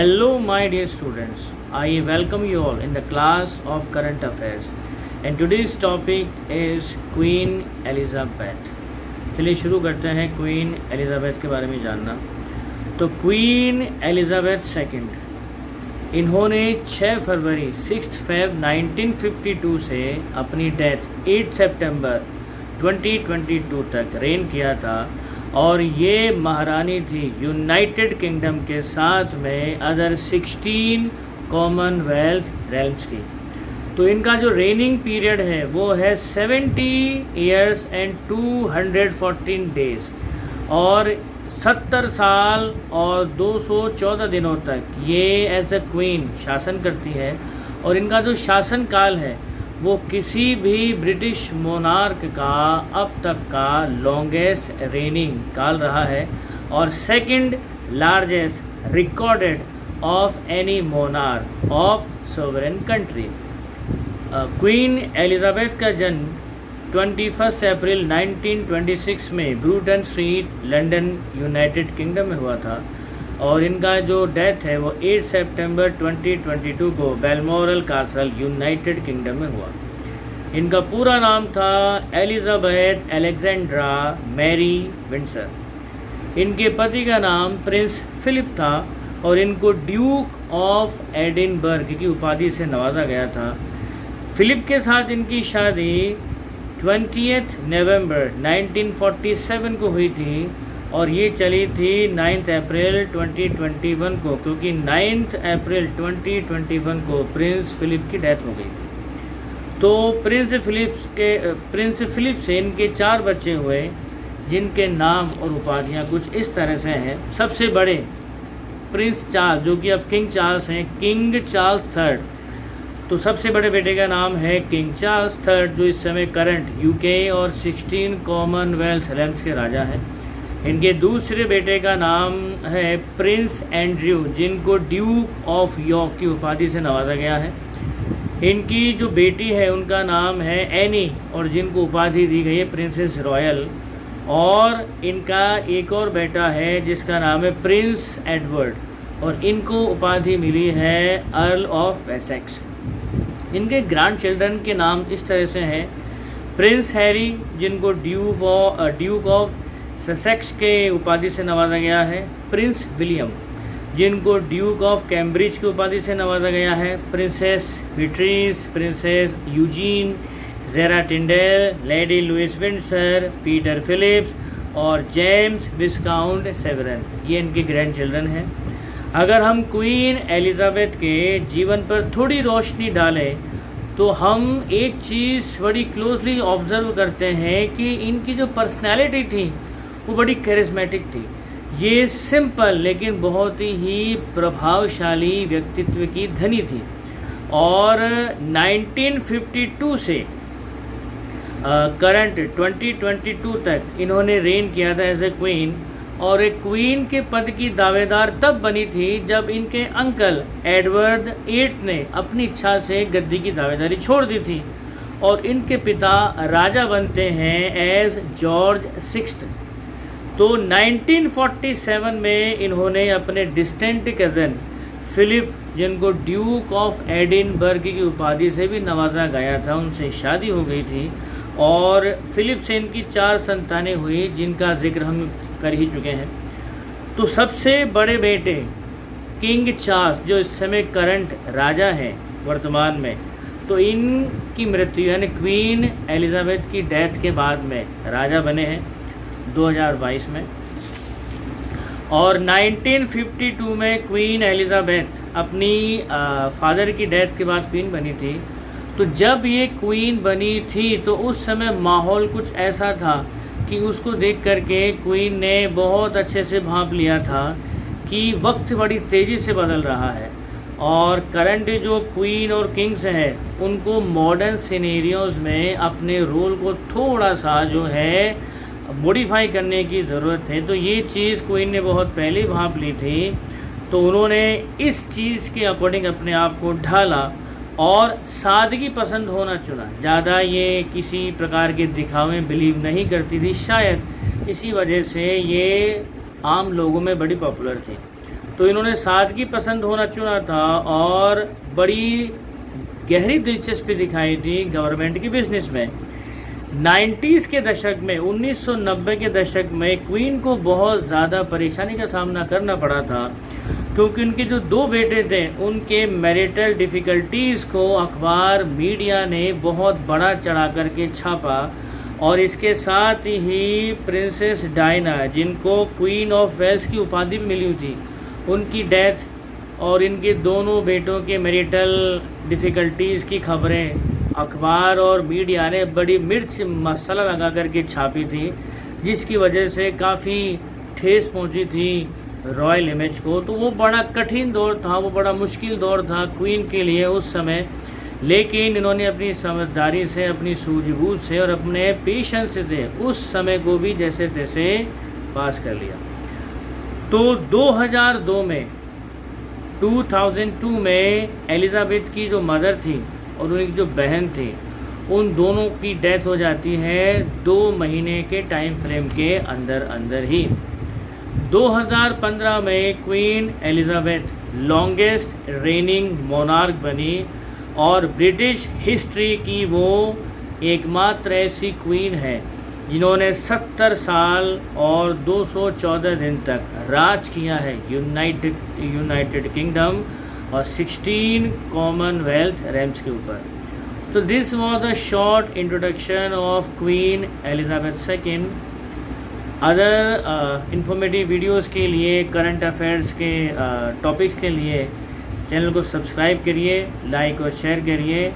Hello, my dear students. I welcome you all in the class of Current Affairs. And today's topic is Queen Elizabeth. चलिए शुरू करते हैं queen Elizabeth के बारे में जानना। तो क्वीन एलिज़ाबेथ सेकंड इन्होंने 6 फरवरी 6 फेब 1952 से अपनी डेथ 8 सितंबर 2022 तक रेन किया था और ये महारानी थी यूनाइटेड किंगडम के साथ में अदर 16 कॉमनवेल्थ रेल्म्स की। तो इनका जो रेनिंग पीरियड है वो है 70 ईयर्स एंड 214 डेज़ और 70 साल और 214 दिनों तक ये एज अ क्वीन शासन करती है। और इनका जो शासन काल है वो किसी भी ब्रिटिश मोनार्क का अब तक का लॉन्गेस्ट रेनिंग काल रहा है और second largest recorded of any monarch of sovereign country. Queen Elizabeth का जन्म 21 अप्रैल 1926 में Bruton Street London United Kingdom में हुआ था और इनका जो डेथ है वो 8 सितंबर 2022 को बेलमोरल कासल यूनाइटेड किंगडम में हुआ। इनका पूरा नाम था एलिज़ाबेथ अलेक्जेंड्रा मैरी विंडसर। इनके पति का नाम प्रिंस फिलिप था और इनको ड्यूक ऑफ एडिनबर्ग की उपाधि से नवाजा गया था। फिलिप के साथ इनकी शादी 20 नवंबर 1947 को हुई थी और ये चली थी 9 अप्रैल 2021 को, क्योंकि 9 अप्रैल 2021 को प्रिंस फिलिप की डेथ हो गई थी। तो प्रिंस फिलिप से इनके 4 बच्चे हुए जिनके नाम और उपाधियां कुछ इस तरह से हैं। सबसे बड़े प्रिंस चार्ल्स, जो कि अब किंग चार्ल्स हैं, किंग चार्ल्स थर्ड। तो सबसे बड़े बेटे का नाम है किंग चार्ल्स थर्ड, जो इस समय करंट यूके और 16 कॉमनवेल्थ रेल्म्स के राजा हैं। इनके दूसरे बेटे का नाम है प्रिंस एंड्रयू, जिनको ड्यूक ऑफ यॉर्क की उपाधि से नवाजा गया है। इनकी जो बेटी है उनका नाम है एनी और जिनको उपाधि दी गई है प्रिंसेस रॉयल। और इनका एक और बेटा है जिसका नाम है प्रिंस एडवर्ड और इनको उपाधि मिली है अर्ल ऑफ वेसेक्स। इनके ग्रैंड चिल्ड्रन के नाम इस तरह से हैं: प्रिंस हैरी, जिनको ड्यूक ऑफ ससेक्स के उपाधि से नवाजा गया है; प्रिंस विलियम, जिनको ड्यूक ऑफ कैम्ब्रिज की उपाधि से नवाजा गया है; Princess Beatrice, Princess Eugenie, Zara Tindall, Lady Louise Windsor, Peter Phillips और जेम्स विस्काउंट सेवरन। ये इनके ग्रैंड चिल्ड्रन हैं। अगर हम क्वीन एलिज़ाबेथ के जीवन पर थोड़ी रोशनी डालें तो हम एक चीज़ बड़ी क्लोजली ऑब्ज़र्व करते हैं कि इनकी जो पर्सनैलिटी थी वो बड़ी कैरिस्मेटिक थी। ये सिंपल लेकिन बहुत ही प्रभावशाली व्यक्तित्व की धनी थी और 1952 से करंट 2022 तक इन्होंने रेन किया था एज ए क्वीन। और एक क्वीन के पद की दावेदार तब बनी थी जब इनके अंकल एडवर्ड 8 ने अपनी इच्छा से गद्दी की दावेदारी छोड़ दी थी और इनके पिता राजा बनते हैं एज जॉर्ज 6। तो 1947 में इन्होंने अपने डिस्टेंट कज़न फिलिप, जिनको ड्यूक ऑफ एडिनबर्ग की उपाधि से भी नवाजा गया था, उनसे शादी हो गई थी और फिलिप से इनकी 4 संतानें हुई जिनका जिक्र हम कर ही चुके हैं। तो सबसे बड़े बेटे किंग चार्ल्स, जो इस समय करंट राजा हैं वर्तमान में, तो इनकी मृत्यु यानी क्वीन एलिज़ाबेथ की डेथ के बाद में राजा बने हैं 2022 में। और 1952 में क्वीन एलिज़ाबेथ अपनी फादर की डेथ के बाद क्वीन बनी थी। तो जब ये क्वीन बनी थी तो उस समय माहौल कुछ ऐसा था कि उसको देख करके क्वीन ने बहुत अच्छे से भांप लिया था कि वक्त बड़ी तेज़ी से बदल रहा है और करंट जो क्वीन और किंग्स हैं उनको मॉडर्न सिनेरियोज़ में अपने रोल को थोड़ा सा जो है मॉडिफाई करने की ज़रूरत है। तो ये चीज़ क्वीन ने बहुत पहले भांप ली थी, तो उन्होंने इस चीज़ के अकॉर्डिंग अपने आप को ढाला और सादगी पसंद होना चुना। ज़्यादा ये किसी प्रकार के दिखावे में बिलीव नहीं करती थी, शायद इसी वजह से ये आम लोगों में बड़ी पॉपुलर थी। तो तो इन्होंने सादगी पसंद होना चुना था और बड़ी गहरी दिलचस्पी दिखाई थी गवर्नमेंट की बिजनेस में। 90s के दशक में, 1990 के दशक में क्वीन को बहुत ज़्यादा परेशानी का सामना करना पड़ा था, क्योंकि उनके जो 2 बेटे थे उनके मैरिटल डिफ़िकल्टीज़ को अखबार मीडिया ने बहुत बड़ा चढ़ा करके छापा। और इसके साथ ही प्रिंसेस डायना, जिनको क्वीन ऑफ वेल्स की उपाधि भी मिली हुई थी, उनकी डेथ और इनके दोनों बेटों के मैरिटल डिफ़िकल्टीज़ की खबरें अखबार और मीडिया ने बड़ी मिर्च मसाला लगा करके छापी थी, जिसकी वजह से काफ़ी ठेस पहुंची थी रॉयल इमेज को। तो वो बड़ा कठिन दौर था, वो बड़ा मुश्किल दौर था क्वीन के लिए उस समय, लेकिन इन्होंने अपनी समझदारी से, अपनी सूझबूझ से और अपने पेशेंस से उस समय को भी जैसे तैसे पास कर लिया। तो 2002 में एलिज़ाबेथ की जो मदर थी और उनकी जो बहन थी, उन दोनों की डेथ हो जाती है 2 महीने के टाइम फ्रेम के अंदर ही। 2015 में queen Elizabeth longest raining monarch बनी और ब्रिटिश हिस्ट्री की वो एकमात्र ऐसी क्वीन है जिन्होंने 70 साल और 214 दिन तक राज किया है यूनाइटेड किंगडम और 16 कॉमनवेल्थ रेम्स के ऊपर। तो this was a short introduction of queen Elizabeth II। Other informative videos के लिए, करंट अफेयर्स के टॉपिक्स के लिए चैनल को सब्सक्राइब करिए, लाइक और शेयर करिए।